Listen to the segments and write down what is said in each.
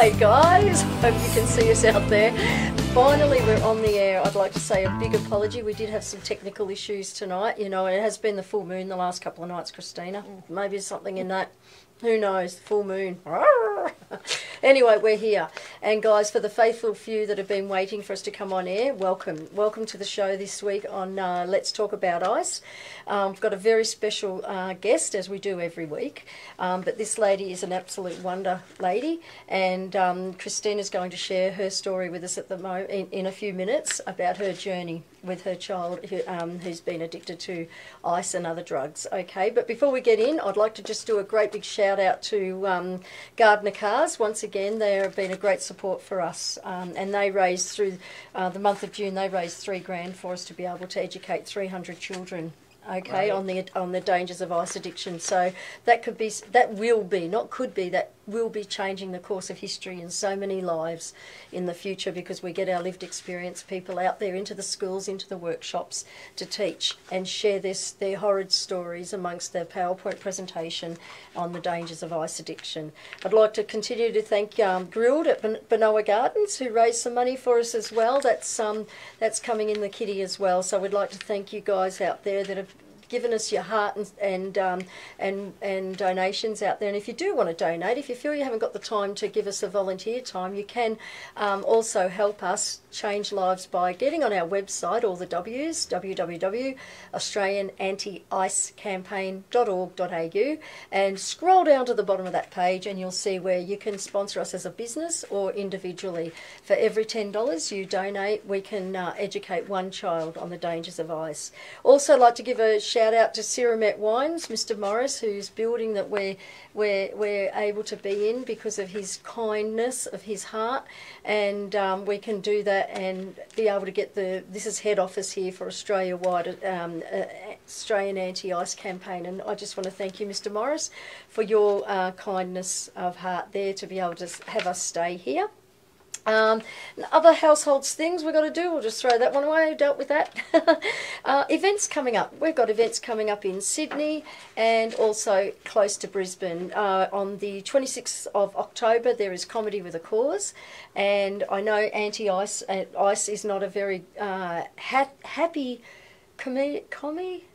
Hi guys, hope you can see us out there. Finally we're on the air. I'd like to say a big apology. We did have some technical issues tonight, you know, and it has been the full moon the last couple of nights, Christina. Maybe there's something in that. Who knows? Full moon. Anyway, we're here. And guys, for the faithful few that have been waiting for us to come on air, welcome. Welcome to the show this week on Let's Talk About Ice. We've got a very special guest, as we do every week. But this lady is an absolute wonder lady. And Christina's going to share her story with us at the in a few minutes about her journey with her child who's been addicted to ice and other drugs. Okay, but before we get in, I'd like to just do a great big shout out to Gardener Cars. Once again, they have been a great support for us, and they raised through the month of June, they raised $3,000 for us to be able to educate 300 children. Okay, right. on the dangers of ice addiction. So that will be changing the course of history in so many lives in the future, because we get our lived experience people out there into the schools, into the workshops to teach and share their horrid stories amongst their PowerPoint presentation on the dangers of ice addiction. I'd like to continue to thank Grilled at Benoa Gardens, who raised some money for us as well. That's coming in the kitty as well. So we'd like to thank you guys out there that have given us your heart and donations out there. And if you do want to donate, if you feel you haven't got the time to give us a volunteer time, you can also help us change lives by getting on our website, all the W's, www.australianantiicecampaign.org.au, and scroll down to the bottom of that page and you'll see where you can sponsor us as a business or individually. For every $10 you donate, we can educate one child on the dangers of ice. Also like to give a shout out to Siramet Wines, Mr. Morris, whose building that we're able to be in because of his kindness of his heart, and we can do that and be able to get this is head office here for Australia-wide Australian Anti-Ice Campaign, and I just want to thank you, Mr. Morris, for your kindness of heart there to be able to have us stay here. Other households things we've got to do, we'll just throw that one away, dealt with that. Events coming up. We've got events coming up in Sydney and also close to Brisbane. On the 26th of October there is Comedy with a Cause, and I know anti-ice ice is not a very happy comedy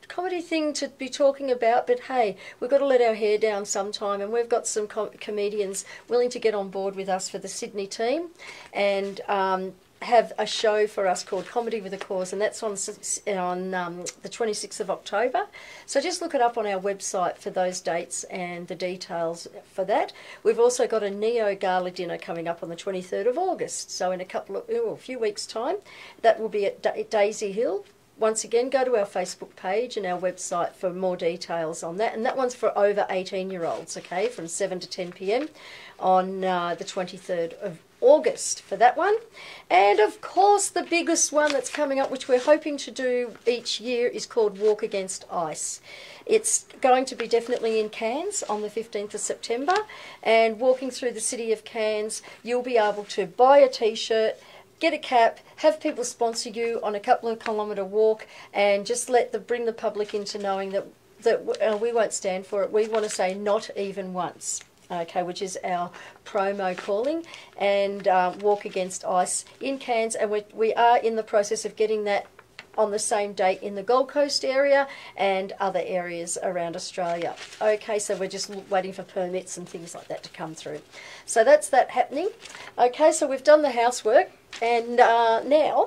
thing to be talking about, but hey, we've got to let our hair down sometime, and we've got some comedians willing to get on board with us for the Sydney team and have a show for us called Comedy with a Cause, and that's on the 26th of October. So just look it up on our website for those dates and the details for that. We've also got a Neo Gala dinner coming up on the 23rd of August, so in a few weeks' time. That will be at Daisy Hill. Once again, go to our Facebook page and our website for more details on that. And that one's for over 18-year-olds, okay, from 7 to 10 p.m. on the 23rd of August for that one. And of course, the biggest one that's coming up, which we're hoping to do each year, is called Walk Against Ice. It's going to be definitely in Cairns on the 15th of September. And walking through the city of Cairns, you'll be able to buy a T-shirt, get a cap, have people sponsor you on a couple of kilometre walk, and just bring the public into knowing that we won't stand for it. We want to say not even once, okay, which is our promo calling, and Walk Against Ice in Cairns, and we are in the process of getting that on the same date in the Gold Coast area and other areas around Australia. Okay, so we're just waiting for permits and things like that to come through. So that's that happening. Okay, so we've done the housework. And now,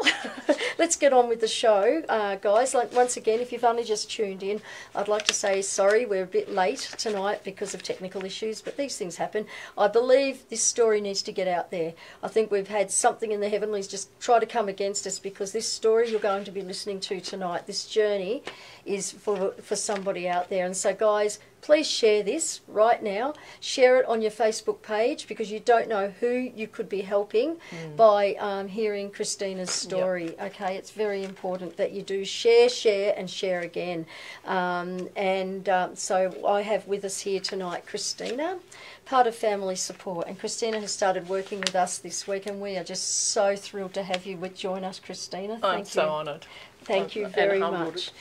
let's get on with the show, guys. Like, once again, if you've only just tuned in, I'd like to say sorry, we're a bit late tonight because of technical issues, but these things happen. I believe this story needs to get out there. I think we've had something in the heavenlies just try to come against us, because this story you're going to be listening to tonight, this journey, is for somebody out there. And so, guys, please share this right now. Share it on your Facebook page, because you don't know who you could be helping by hearing Christina's story. Yep. Okay, it's very important that you do share, and share again. So I have with us here tonight Christina, part of Family Support. And Christina has started working with us this week, and we are just so thrilled to have you join us, Christina. I'm so honoured. Thank you very much.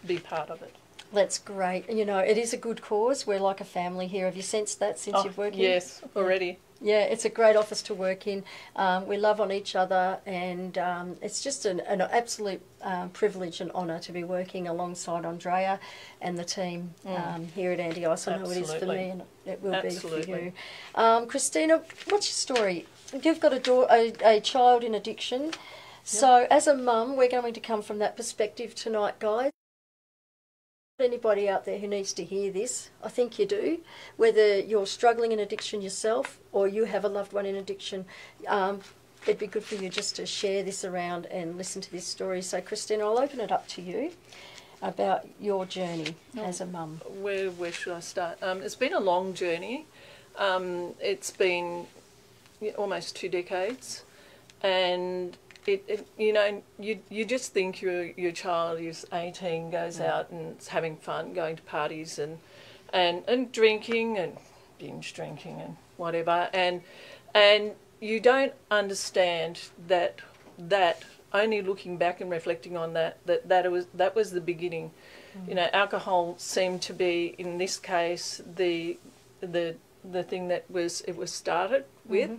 Be part of it. That's great. You know, it is a good cause. We're like a family here. Have you sensed that since you've worked here? Yes, already. Yeah, it's a great office to work in. We love on each other, and it's just an absolute privilege and honour to be working alongside Andrea and the team here at Andy Ice. I know it is for me, and it will be for you. Christina, what's your story? You've got a child in addiction. So as a mum, we're going to come from that perspective tonight, guys. Anybody out there who needs to hear this, I think you do, whether you're struggling in addiction yourself or you have a loved one in addiction, it'd be good for you just to share this around and listen to this story. So Christina, I'll open it up to you about your journey as a mum. Where should I start? It's been a long journey. It's been almost 2 decades, and you know, you just think your child is 18, goes out and is having fun, going to parties and drinking and binge drinking and whatever, and you don't understand that only looking back and reflecting on that was the beginning. You know, alcohol seemed to be, in this case, the thing that it was started with.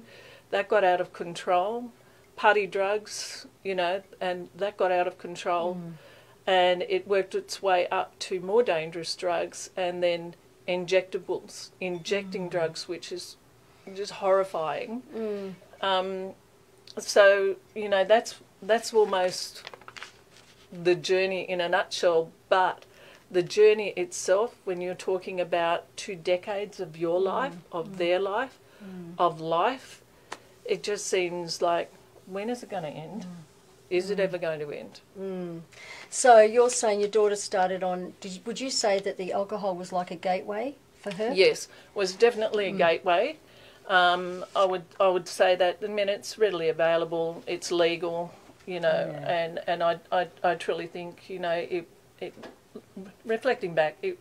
That got out of control. Party drugs, you know, and that got out of control, and it worked its way up to more dangerous drugs, and then injecting drugs, which is just horrifying. So, you know, that's almost the journey in a nutshell. But the journey itself, when you're talking about 2 decades of your life, of their life, of life, it just seems like, when is it going to end? Is it ever going to end? So you're saying your daughter started on, would you say that the alcohol was like a gateway for her? Yes, was definitely a gateway. I would say that. I mean, it's readily available, it's legal, you know, and I truly think, you know, it reflecting back, it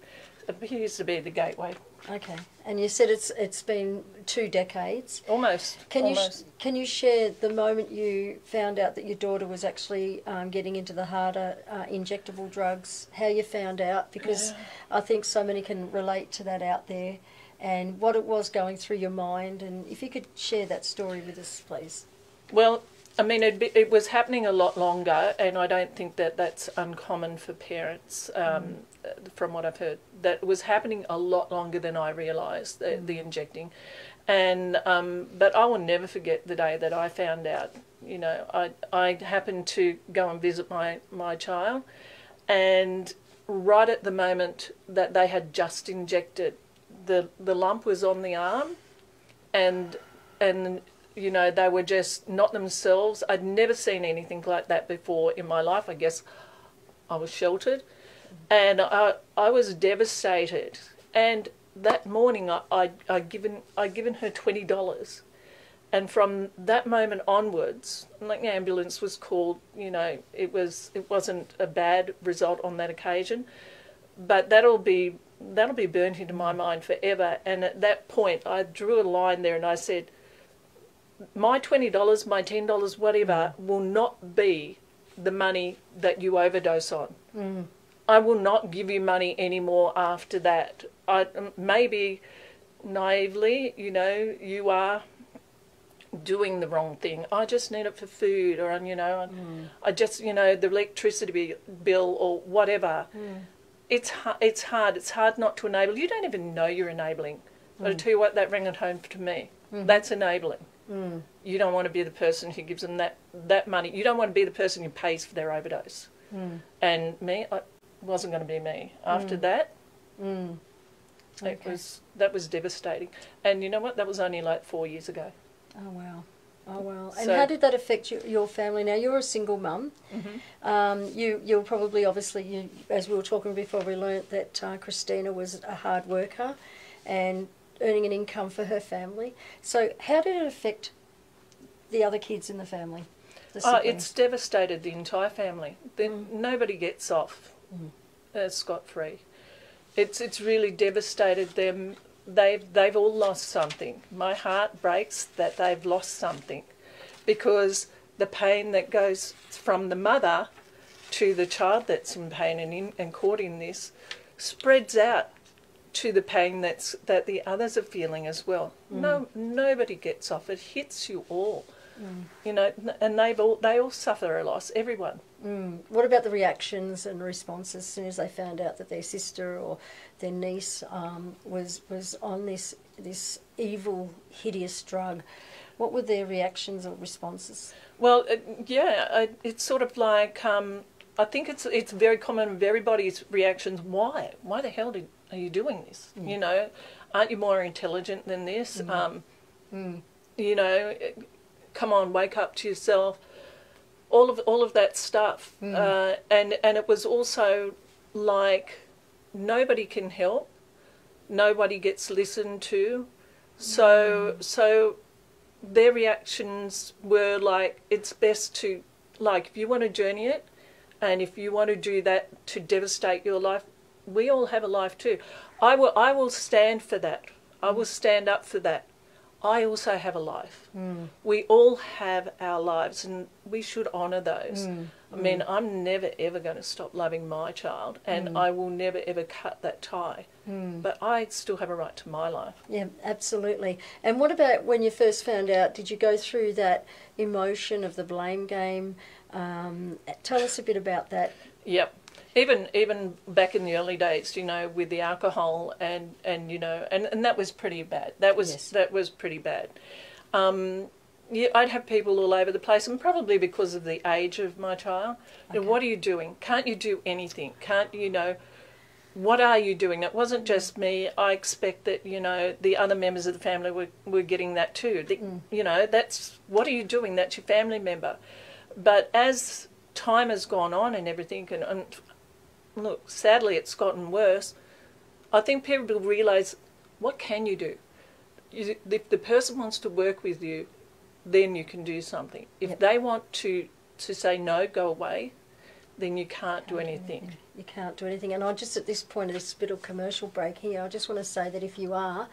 appears to be the gateway. Okay, and you said it's been 2 decades. Almost. Can you share the moment you found out that your daughter was actually getting into the harder injectable drugs? How you found out? Because I think so many can relate to that out there, and what it was going through your mind. And if you could share that story with us, please. Well, I mean, it was happening a lot longer, and I don't think that that's uncommon for parents, from what I've heard. That it was happening a lot longer than I realised, the injecting. And but I will never forget the day that I found out. You know, I happened to go and visit my child, and right at the moment that they had just injected, the lump was on the arm, and you know, they were just not themselves. I'd never seen anything like that before in my life. I guess I was sheltered, and I was devastated. And that morning, I'd given her $20, and from that moment onwards, like, the ambulance was called. You know, it wasn't a bad result on that occasion, but that'll be burnt into my mind forever. And at that point, I drew a line there, and I said, my $20, my $10, whatever, will not be the money that you overdose on. I will not give you money anymore after that. Maybe naively, you know, you are doing the wrong thing. I just need it for food, or, you know, I just, you know, the electricity bill or whatever. It's hard. It's hard not to enable. You don't even know you're enabling. But I tell you what, that rang at home to me. That's enabling. You don't want to be the person who gives them that money. You don't want to be the person who pays for their overdose. And me, it wasn't going to be me. After that, that was devastating. And you know what? That was only like 4 years ago. Oh, wow. Oh, wow. And how did that affect your family? Now, you're a single mum. You're probably, obviously, as we were talking before, we learnt that Christina was a hard worker and earning an income for her family. So how did it affect the other kids in the family? It's devastated the entire family. Nobody gets off scot-free. It's really devastated them. They've all lost something. My heart breaks that they've lost something, because the pain that goes from the mother to the child that's in pain and caught in this. spreads out to the pain that the others are feeling as well. Nobody gets off. It hits you all. You know, and they all suffer a loss, everyone. What about the reactions and responses as soon as they found out that their sister or their niece was on this evil, hideous drug? What were their reactions or responses? Well, it's sort of like, I think it's very common with everybody's reactions. Why? Why the hell are you doing this? You know, aren't you more intelligent than this? You know, come on, wake up to yourself. All of that stuff. And it was also like nobody can help. Nobody gets listened to. So their reactions were like, it's best to, like, if you want to journey it, and if you want to do that to devastate your life, we all have a life too. I will stand for that. I will stand up for that. I also have a life. We all have our lives, and we should honour those. I mean, I'm never ever going to stop loving my child, and I will never ever cut that tie. But I still have a right to my life. Yeah, absolutely. And what about when you first found out? Did you go through that emotion of the blame game? Tell us a bit about that. Yep. Even back in the early days, you know, with the alcohol and you know, and that was pretty bad. That was pretty bad. Yeah, I'd have people all over the place, and probably because of the age of my child. Okay. You know, what are you doing? Can't you do anything? Can't you know? What are you doing? It wasn't just me. I expect that, you know, the other members of the family were getting that too. You know, that's, what are you doing? That's your family member. But as time has gone on and everything, and look, sadly it's gotten worse, I think people realise, what can you do? If the person wants to work with you, then you can do something. If they want to say no, go away, then you can't do anything. You can't do anything. And I just, at this point of this bit of commercial break here, I just want to say that if you are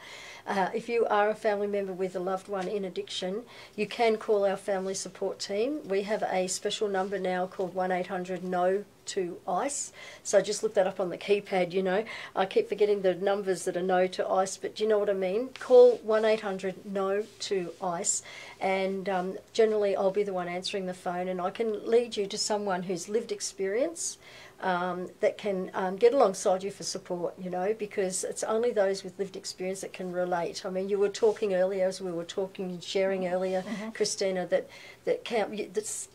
a family member with a loved one in addiction, you can call our family support team. We have a special number now called 1-800-NO to ICE. So just look that up on the keypad, you know. I keep forgetting the numbers that are no to ICE, but do you know what I mean? Call 1-800-NO to ICE, and generally I'll be the one answering the phone, and I can lead you to someone who's lived experience that can get alongside you for support, you know, because it's only those with lived experience that can relate. I mean, you were talking earlier, as we were talking and sharing earlier, Christina, that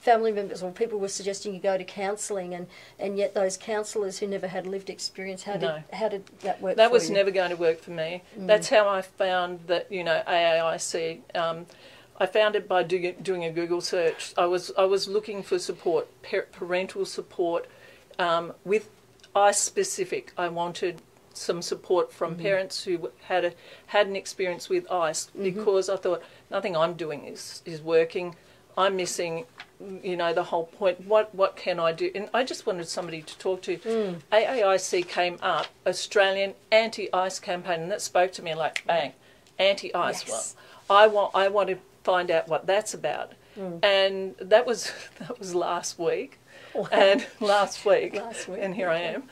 family members or people were suggesting you go to counselling, and yet those counsellors who never had lived experience, how did that work for you? That was never going to work for me. That's how I found that, you know, AAIC. I found it by doing a Google search. I was looking for support, parental support, with ICE specific. I wanted some support from parents who had an experience with ICE, because I thought nothing I'm doing is working. I'm missing, you know, the whole point. What can I do? And I just wanted somebody to talk to. AAIC came up, Australian Anti-ICE campaign, and that spoke to me like, bang, anti-ICE. Yes. Well, I want to find out what that's about. And that was last week. Wow. And last week, and here I am.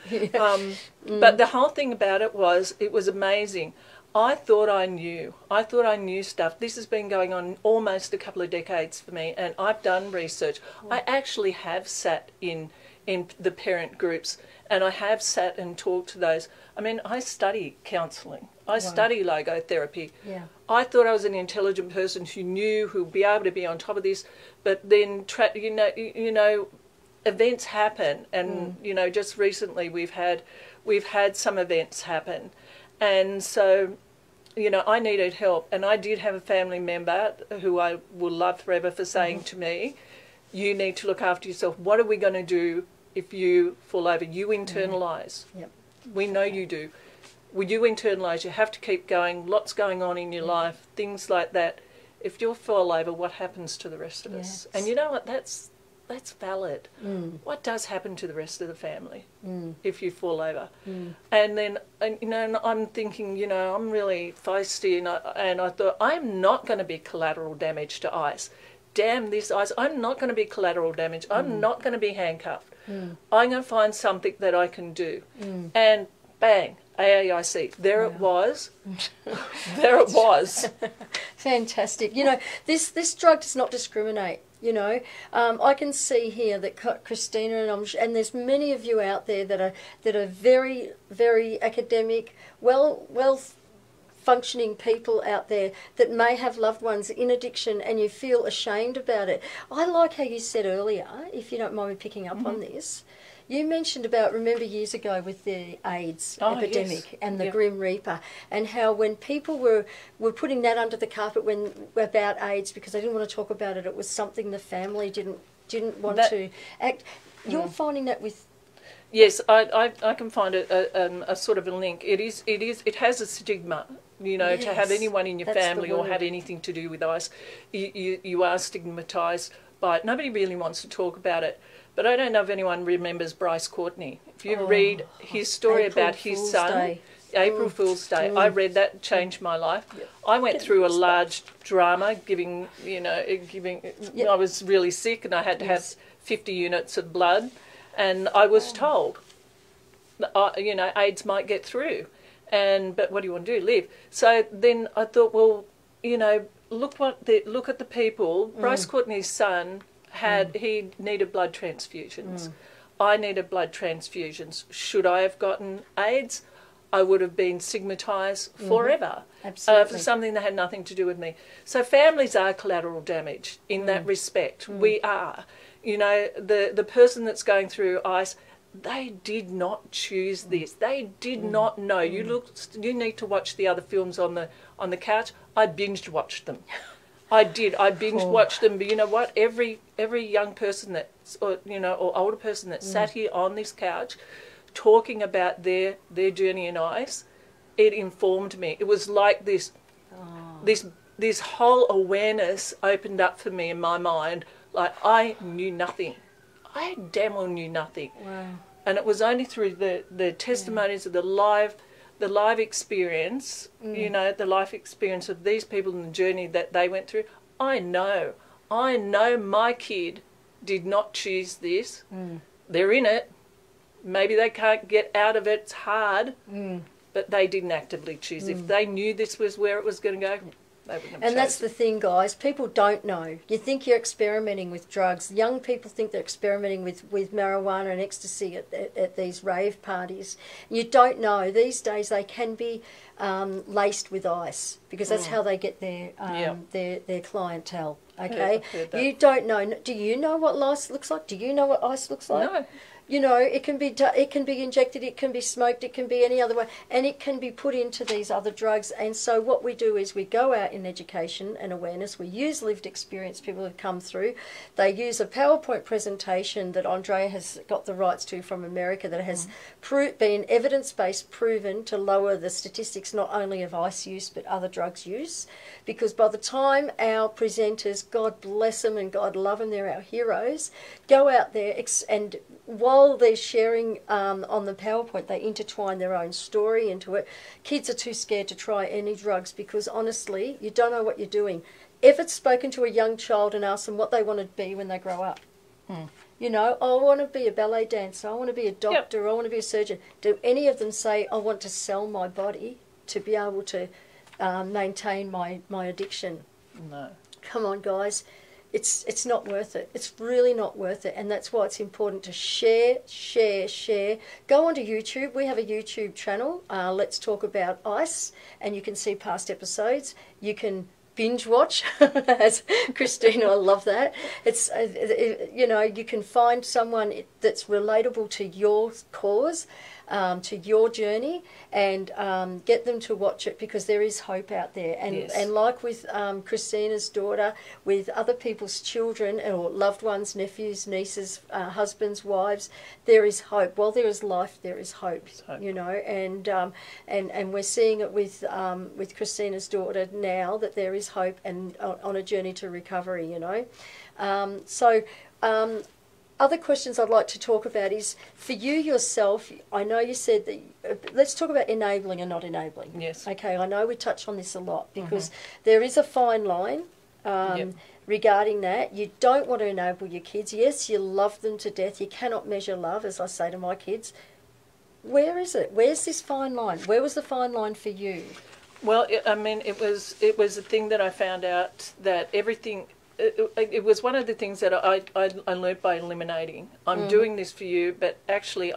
But the whole thing about it was amazing. I thought I knew stuff. This has been going on almost a couple of decades for me, and I've done research. I actually have sat in the parent groups, and I have sat and talked to those. I mean, I study counselling. I study logotherapy. Yeah. I thought I was an intelligent person who would be able to be on top of this, but then, you know, events happen, and you know, just recently we've had some events happen, and so, you know, I needed help, and I did have a family member who I will love forever for saying to me, you need to look after yourself. What are we going to do if you fall over? You internalise. Yep. We know you do. Well, you internalise. You have to keep going. Lots going on in your life, things like that. If you fall over, what happens to the rest of us? And you know what? That's valid. What does happen to the rest of the family if you fall over? And then, you know, and I'm thinking, you know, I'm really feisty, and I thought, I'm not going to be collateral damage to ICE. Damn this ICE. I'm not going to be collateral damage. I'm not going to be handcuffed. I'm going to find something that I can do. And bang, AAIC. There it was. There it was. Fantastic. You know, this drug does not discriminate. You know, I can see here that Christina and there's many of you out there that are very, very academic, well functioning people out there that may have loved ones in addiction, and you feel ashamed about it. I like how you said earlier, if you don't mind me picking up on this. You mentioned about, remember years ago with the AIDS epidemic and the Grim Reaper, and how when people were putting that under the carpet about AIDS because they didn't want to talk about it, it was something the family didn't want to act. You're finding that with... Yes, I can find a sort of a link. It has a stigma, you know, to have anyone in your family or have anything to do with ice. You are stigmatised by it. Nobody really wants to talk about it. But I don't know if anyone remembers Bryce Courtney. If you read his story about his son, April Fool's Day, I read that, changed my life. I went through a large drama, I was really sick and I had to have 50 units of blood, and I was told, you know, AIDS might get through, but what do you want to do? Live. So then I thought, well, you know, look at the people. Bryce Courtney's son he needed blood transfusions. I needed blood transfusions. Should I have gotten AIDS, I would have been stigmatised forever for something that had nothing to do with me. So families are collateral damage in that respect. We are. You know, the person that's going through ice, they did not choose this. They did not know. You need to watch the other films on the couch. I binged watched them. I did. I binge watched them, but you know what? Every young person or older person that sat here on this couch, talking about their journey in ice, it informed me. It was like this whole awareness opened up for me in my mind. Like I knew nothing. I damn well knew nothing. Wow. And it was only through the testimonies of the live experience, you know, the life experience of these people and the journey that they went through. I know my kid did not choose this. They're in it. Maybe they can't get out of it. It's hard, but they didn't actively choose. If they knew this was where it was going to go, they wouldn't have chosen. And that's the thing, guys. People don't know. You think you're experimenting with drugs. Young people think they're experimenting with marijuana and ecstasy at these rave parties. You don't know. These days they can be laced with ice because that's how they get their clientele. Okay, you don't know. Do you know what ice looks like? Do you know what ice looks like? No. You know, it can be injected, it can be smoked, it can be any other way, and it can be put into these other drugs. And so what we do is we go out in education and awareness. We use lived experience people have come through. They use a PowerPoint presentation that Andrea has got the rights to from America that has been evidence-based, proven to lower the statistics not only of ice use but other drugs use. Because by the time our presenters, God bless them and God love them, they're our heroes, go out there and while they're sharing on the PowerPoint, they intertwine their own story into it. Kids are too scared to try any drugs because, honestly, you don't know what you're doing. If it's spoken to a young child and asked them what they want to be when they grow up, you know, I want to be a ballet dancer, I want to be a doctor, I want to be a surgeon. Do any of them say, I want to sell my body to be able to maintain my addiction? No. Come on, guys. It's not worth it. It's really not worth it. And that's why it's important to share. Go onto YouTube. We have a YouTube channel, Let's Talk About Ice, and you can see past episodes. You can binge watch, as Christina, I love that. It's, you know, you can find someone that's relatable to your cause, to your journey, and get them to watch it because there is hope out there. And like with Christina's daughter, with other people's children or loved ones, nephews, nieces, husbands, wives, there is hope. While there is life, there is hope. You know, and we're seeing it with Christina's daughter now that there is hope and on a journey to recovery. You know, other questions I'd like to talk about is, for you yourself, I know you said that, let's talk about enabling and not enabling. Yes. Okay, I know we touch on this a lot because there is a fine line regarding that. You don't want to enable your kids. Yes, you love them to death. You cannot measure love, as I say to my kids. where is it? Where's this fine line? Where was the fine line for you? Well, it was a thing that I found out that everything. It was one of the things that I learned by eliminating. I'm doing this for you, but actually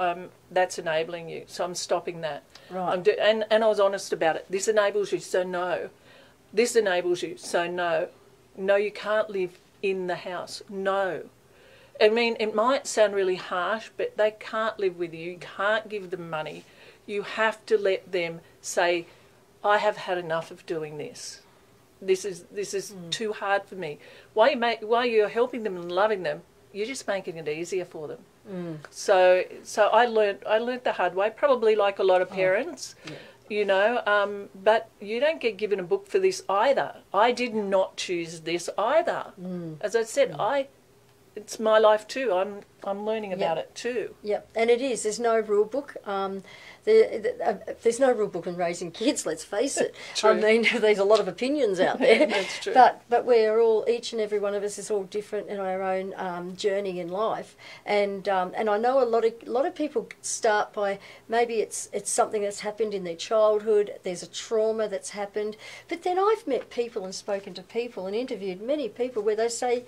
that's enabling you. So I'm stopping that. Right. And I was honest about it. This enables you, so no. This enables you, so no. No, you can't live in the house. No. I mean, it might sound really harsh, but they can't live with you. You can't give them money. You have to let them say, I have had enough of doing this. This is too hard for me. While you're helping them and loving them, you're just making it easier for them. So I learned the hard way, probably like a lot of parents, you know. But you don't get given a book for this either. I did not choose this either. As I said, it's my life too. I'm learning about it too. Yep, and it is. There's no rule book. There's no rule book in raising kids. Let's face it. True. I mean, there's a lot of opinions out there. That's true. But we're all, each and every one of us is all different in our own journey in life. And I know a lot of people start by, maybe it's something that's happened in their childhood. There's a trauma that's happened. But then I've met people and spoken to people and interviewed many people where they say,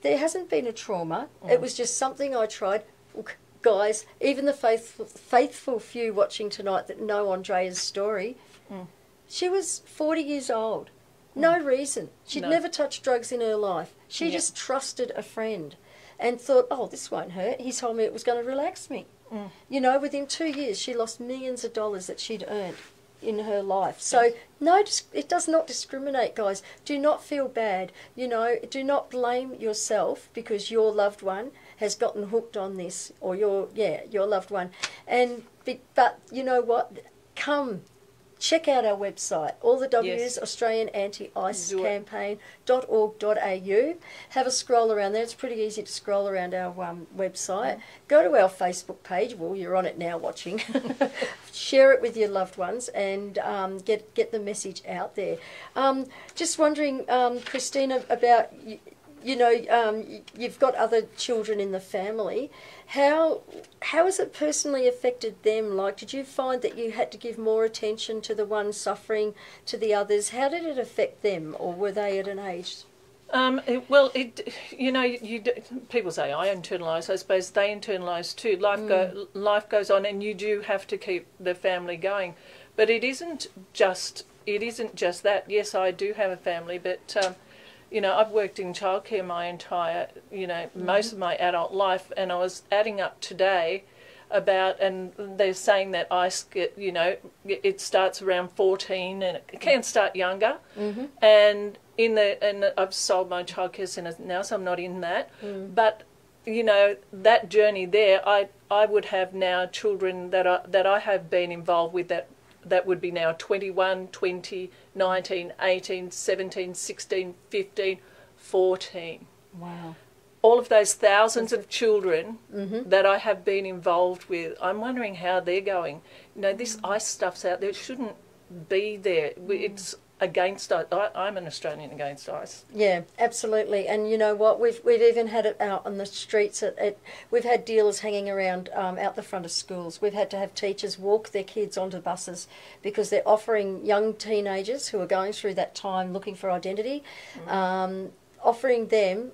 there hasn't been a trauma. It was just something I tried. Look, guys, even the faithful few watching tonight that know Andrea's story, she was 40 years old. No reason. She'd never touched drugs in her life. She just trusted a friend and thought, oh, this won't hurt. He told me it was going to relax me. You know, within 2 years, she lost millions of dollars that she'd earned in her life. So no, it does not discriminate, guys. Do not feel bad. You know, do not blame yourself because your loved one has gotten hooked on this, or your loved one. But you know what? Come check out our website, all the W's, Australian Anti-Ice Campaign.org.au. Have a scroll around there. It's pretty easy to scroll around our website. Go to our Facebook page. Well, you're on it now watching. Share it with your loved ones and get the message out there. Just wondering, Christina, about, you know, you've got other children in the family. How has it personally affected them? Like, did you find that you had to give more attention to the one suffering to the others? How did it affect them, or were they at an age? You know, people say I internalise. I suppose they internalise too. Life goes on, and you do have to keep the family going. But it isn't just that. Yes, I do have a family, but you know, I've worked in childcare my entire, you know, most of my adult life, and I was adding up today about, and they're saying that ICE, you know, it starts around 14, and it can start younger, and I've sold my childcare centre now, so I'm not in that, but you know, that journey there, I would have now children that I have been involved with that would be now 21, 20, 19, 18, 17, 16, 15, 14. Wow. All of those thousands of children that I have been involved with, I'm wondering how they're going. You know, this ICE stuff's out there. It shouldn't be there. It's against ICE. I'm an Australian against ICE. Yeah, absolutely. And you know what? We've even had it out on the streets. We've had dealers hanging around out the front of schools. We've had to have teachers walk their kids onto buses because they're offering young teenagers who are going through that time looking for identity, offering them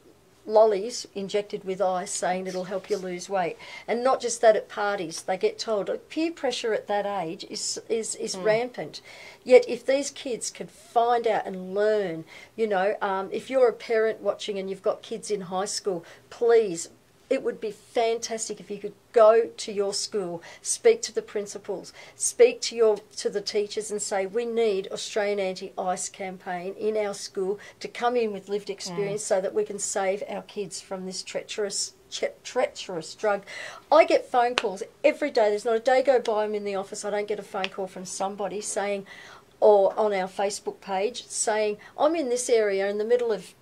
lollies injected with ice, saying it'll help you lose weight. And not just that, at parties they get told peer pressure at that age is rampant. Yet if these kids could find out and learn, you know, if you're a parent watching and you've got kids in high school, please, it would be fantastic if you could go to your school, speak to the principals, speak to the teachers and say, we need Australian Anti-Ice Campaign in our school to come in with lived experience so that we can save our kids from this treacherous drug. I get phone calls every day. There's not a day go by I'm in the office I don't get a phone call from somebody saying, or on our Facebook page, saying, I'm in this area in the middle of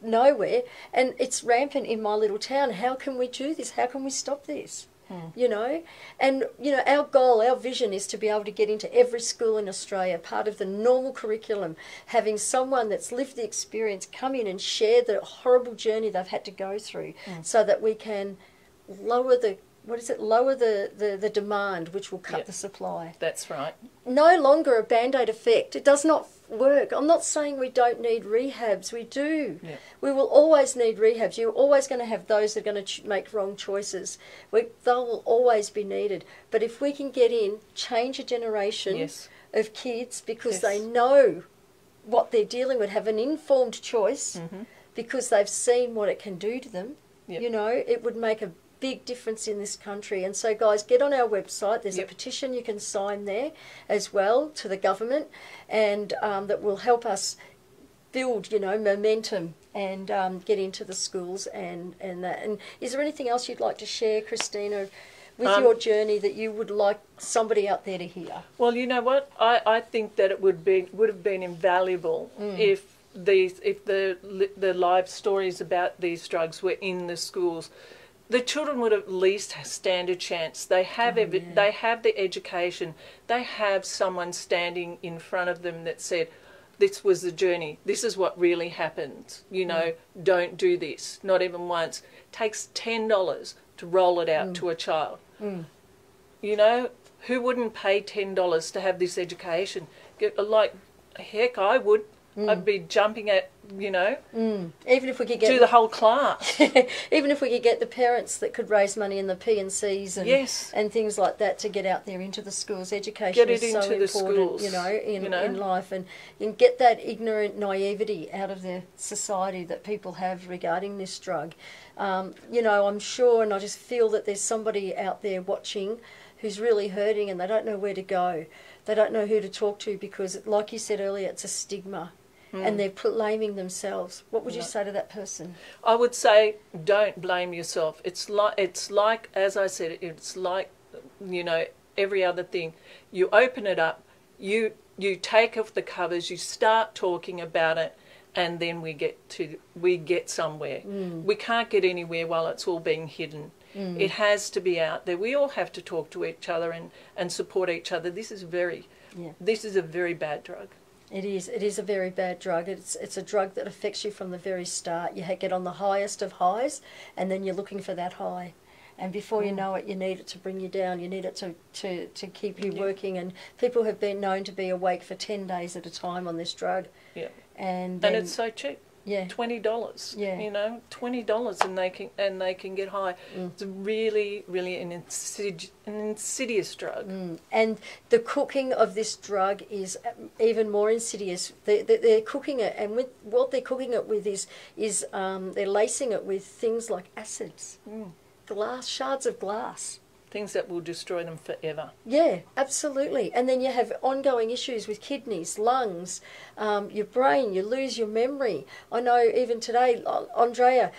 nowhere and it's rampant in my little town. How can we do this? How can we stop this? You know, and you know, our goal, our vision is to be able to get into every school in Australia, part of the normal curriculum, having someone that's lived the experience come in and share the horrible journey they've had to go through so that we can lower the what is it, lower the demand, which will cut Yep. the supply. That's right. No longer a Band-Aid effect. It does not work. I'm not saying we don't need rehabs. We do. Yeah. We will always need rehabs. You're always going to have those that are going to make wrong choices. They will always be needed. But if we can get in, change a generation Yes. of kids because Yes. they know what they're dealing with, have an informed choice because they've seen what it can do to them, Yep. you know, it would make a big difference in this country. And so, guys, get on our website. There's Yep. a petition you can sign there as well to the government, and that will help us build, you know, momentum and get into the schools and that. And is there anything else you'd like to share, Christina, with your journey that you would like somebody out there to hear? Well, you know what? I think that it would have been invaluable if the live stories about these drugs were in the schools. The children would at least stand a chance. They have they have the education. They have someone standing in front of them that said, "This was the journey. This is what really happened. You know, don't do this. Not even once." Takes $10 to roll it out to a child. You know, who wouldn't pay $10 to have this education? Like, heck, I would. I'd be jumping at, you know, Even if we could get do the whole class. even if we could get the parents that could raise money in the P&Cs and Yes. and things like that to get out there into the schools. Education Get it is so into the important, schools, you know, you know. in life, and get that ignorant naivety out of the society that people have regarding this drug. You know, I'm sure, and I just feel that there's somebody out there watching who's really hurting and they don't know where to go. They don't know who to talk to because, like you said earlier, it's a stigma. And they're blaming themselves. What would you say to that person? I would say, don't blame yourself. It's like, as I said, it's like, you know, every other thing. You open it up, you take off the covers, you start talking about it, and then we get somewhere. We can't get anywhere while it's all being hidden. It has to be out there. We all have to talk to each other and support each other. This is a very bad drug. It is. It is a very bad drug. It's a drug that affects you from the very start. You get on the highest of highs, and then you're looking for that high. And before you know it, you need it to bring you down. You need it to keep you working. And people have been known to be awake for 10 days at a time on this drug. Yeah. And it's so cheap. Yeah. $20. Yeah. You know, $20 and they can get high. It's really, really an insidious drug. And the cooking of this drug is even more insidious. They're cooking it, and what they're cooking it with is they're lacing it with things like acids, glass, shards of glass. Things that will destroy them forever. Yeah, absolutely. And then you have ongoing issues with kidneys, lungs, your brain. You lose your memory. I know even today, Andrea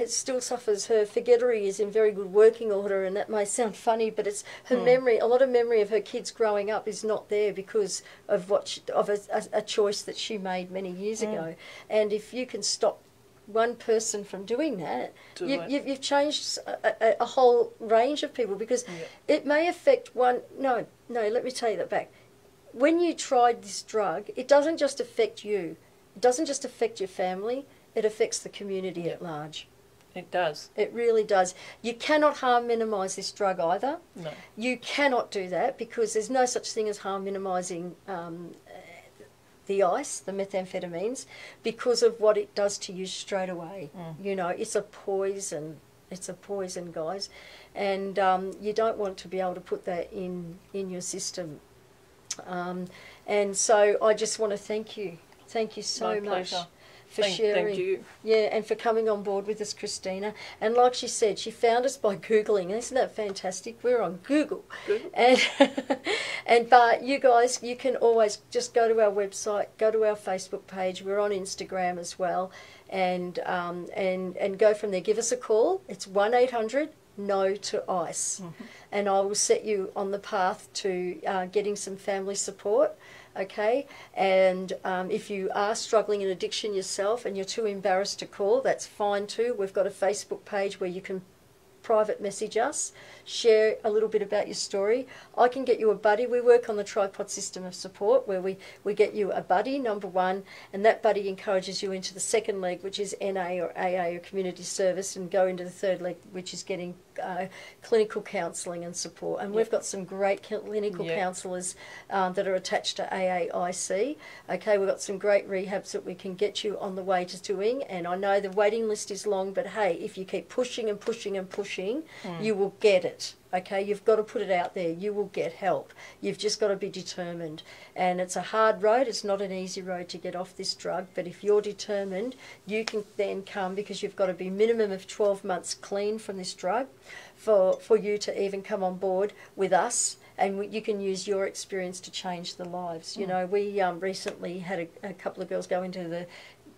still suffers. Her forgettery is in very good working order, and that may sound funny, but it's her memory. A lot of memory of her kids growing up is not there because of a choice that she made many years ago. And if you can stop one person from doing that, you've changed a whole range of people, because it may affect one. No, let me take that back. When you tried this drug, it doesn't just affect you. It doesn't just affect your family. It affects the community at large. It does. It really does. You cannot harm minimise this drug either. No. You cannot do that because there's no such thing as harm minimising the ice, the methamphetamines, because of what it does to you straight away. You know, it's a poison. It's a poison, guys. And you don't want to be able to put that in your system. And so I just want to thank you. Thank you so much for sharing. Thank you. Yeah, and for coming on board with us, Christina. And like she said, she found us by Googling. Isn't that fantastic? We're on Google. But you guys, you can always just go to our website, go to our Facebook page. We're on Instagram as well, and go from there. Give us a call. It's 1-800-NO to ICE, and I will set you on the path to getting some family support. Okay, and if you are struggling in addiction yourself and you're too embarrassed to call, that's fine too. We've got a Facebook page where you can private message us, share a little bit about your story. I can get you a buddy. We work on the tripod system of support where we get you a buddy, number one, and that buddy encourages you into the second leg, which is NA or AA or community service, and go into the third leg, which is getting clinical counselling and support. And we've got some great clinical counsellors that are attached to AAIC. Okay, we've got some great rehabs that we can get you on the way to doing. And I know the waiting list is long, but hey, if you keep pushing and pushing and pushing, you will get it. Okay, you've got to put it out there. You will get help. You've just got to be determined. And it's a hard road. It's not an easy road to get off this drug. But if you're determined, you can then come, because you've got to be minimum of 12 months clean from this drug for you to even come on board with us. And you can use your experience to change the lives. You know, we recently had a couple of girls go into the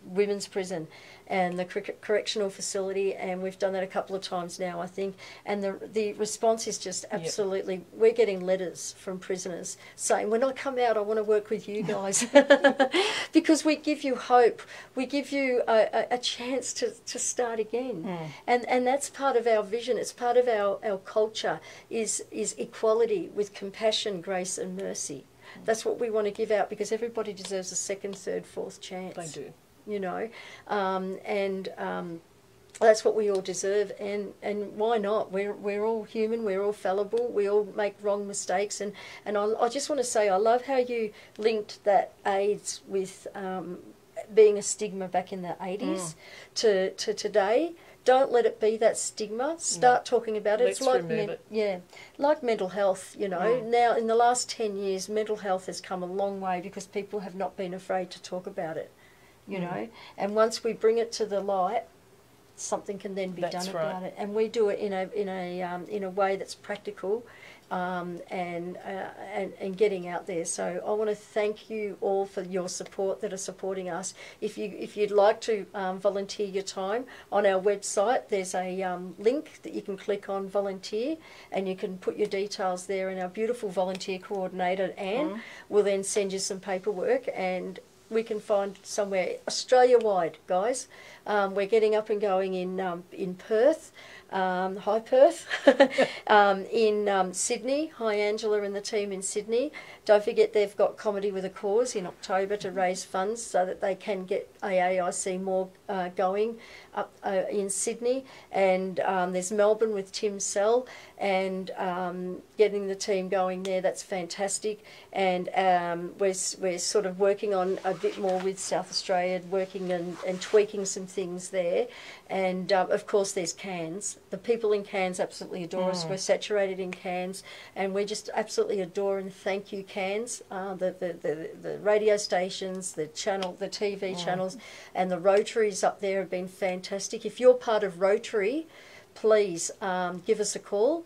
women's prison and the correctional facility, and we've done that a couple of times now, I think, and the response is just absolutely, we're getting letters from prisoners saying, when I come out I want to work with you guys. Because we give you hope, we give you a chance to start again. And that's part of our vision, it's part of our culture, is equality with compassion, grace and mercy. That's what we want to give out, because everybody deserves a second, third, fourth chance. They do. You know, that's what we all deserve, and why not? We're all human, we're all fallible, we all make wrong mistakes, and I just want to say, I love how you linked that AIDS with being a stigma back in the 80s to today. Don't let it be that stigma. Start talking about it. Let's remove it. Like mental health, you know. Now, in the last 10 years, mental health has come a long way because people have not been afraid to talk about it. You know, and once we bring it to the light, something can then be done about it, and we do it in a way that's practical, and getting out there. So I want to thank you all for your support that are supporting us. If you'd like to volunteer your time, on our website there's a link that you can click on, volunteer, and you can put your details there, and our beautiful volunteer coordinator Anne will then send you some paperwork, and we can find somewhere Australia-wide, guys. We're getting up and going in Perth, hi Perth, in Sydney. Hi Angela and the team in Sydney. Don't forget they've got Comedy with a Cause in October to raise funds so that they can get AAIC more going up in Sydney. And there's Melbourne with Tim Sell, and getting the team going there. That's fantastic. And we're sort of working on a bit more with South Australia, working and tweaking some things there. And of course there's Cairns. The people in Cairns absolutely adore us. We're saturated in Cairns, and we just absolutely adore and thank you, Cairns. The radio stations, the TV channels, and the Rotaries up there have been fantastic. If you're part of Rotary, please give us a call.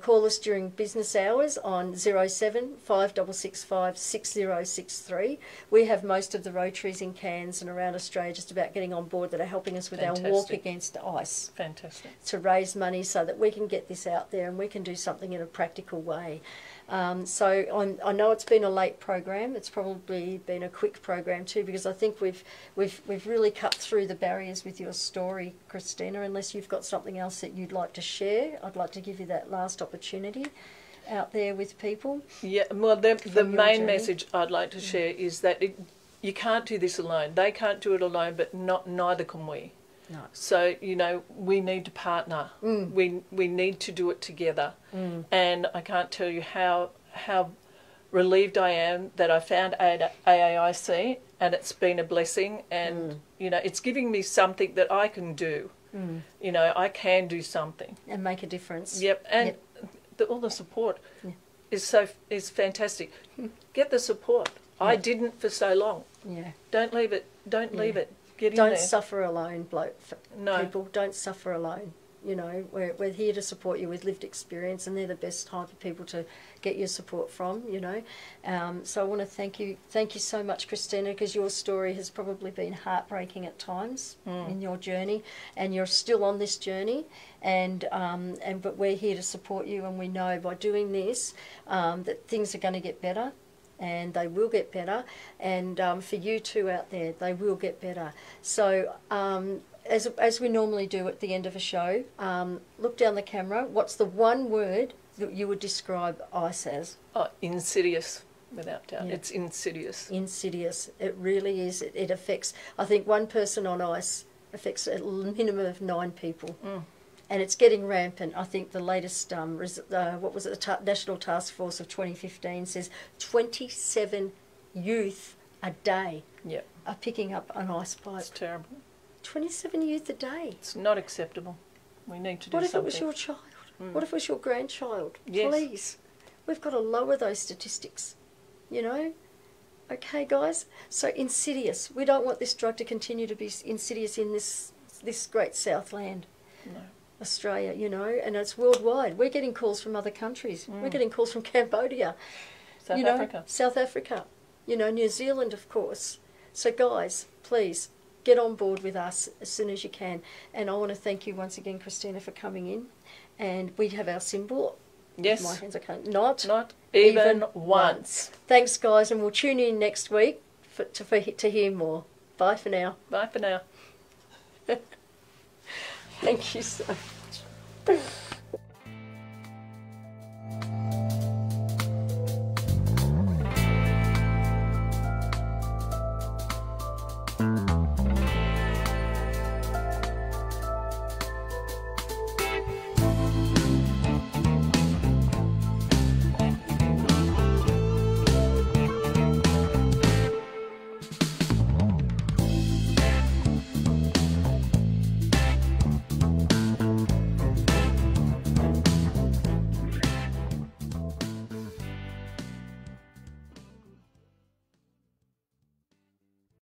Call us during business hours on 07 5665 6063. We have most of the Rotaries in Cairns and around Australia just about getting on board that are helping us with our walk against ice. Fantastic. To raise money so that we can get this out there and we can do something in a practical way. So I know it's been a late program. It's probably been a quick program too, because I think we've really cut through the barriers with your story, Christina. Unless you've got something else that you'd like to share, I'd like to give you that last opportunity out there with people. Yeah, well, the main message I'd like to share is that you can't do this alone. They can't do it alone, but neither can we. No. So, you know, we need to partner. We need to do it together. And I can't tell you how relieved I am that I found AAIC, and it's been a blessing, and, you know, it's giving me something that I can do. You know, I can do something. And make a difference. Yep, and all the support is fantastic. Get the support. I didn't for so long. Yeah. Don't leave it. Don't leave it. Get in there. Don't suffer alone, people. Don't suffer alone. You know, we're here to support you with lived experience, and they're the best type of people to get your support from, you know. So I want to thank you so much, Christina, because your story has probably been heartbreaking at times in your journey, and you're still on this journey, but we're here to support you, and we know by doing this that things are going to get better. And they will get better, and for you too out there, they will get better. So as we normally do at the end of a show, look down the camera. What's the one word that you would describe ICE as? Oh, insidious, without doubt. Yeah. It's insidious. Insidious. It really is. It affects, I think one person on ICE affects a minimum of 9 people. and it's getting rampant. I think the latest, what was it, the National Task Force of 2015 says 27 youth a day Yep. are picking up an ice pipe. It's terrible. 27 youth a day. It's not acceptable. We need to do What if something. it was your child? Mm. What if it was your grandchild? Yes. Please. We've got to lower those statistics, you know? Okay, guys? So insidious. We don't want this drug to continue to be insidious in this great Southland, No. Australia, you know, and it's worldwide. We're getting calls from other countries. We're getting calls from Cambodia. South Africa. South Africa. You know, New Zealand, of course. So, guys, please, get on board with us as soon as you can. And I want to thank you once again, Christina, for coming in. And we have our symbol. Yes. My hands, I can't. Not even once. Thanks, guys, and we'll tune in next week to hear more. Bye for now. Bye for now. Thank you so much.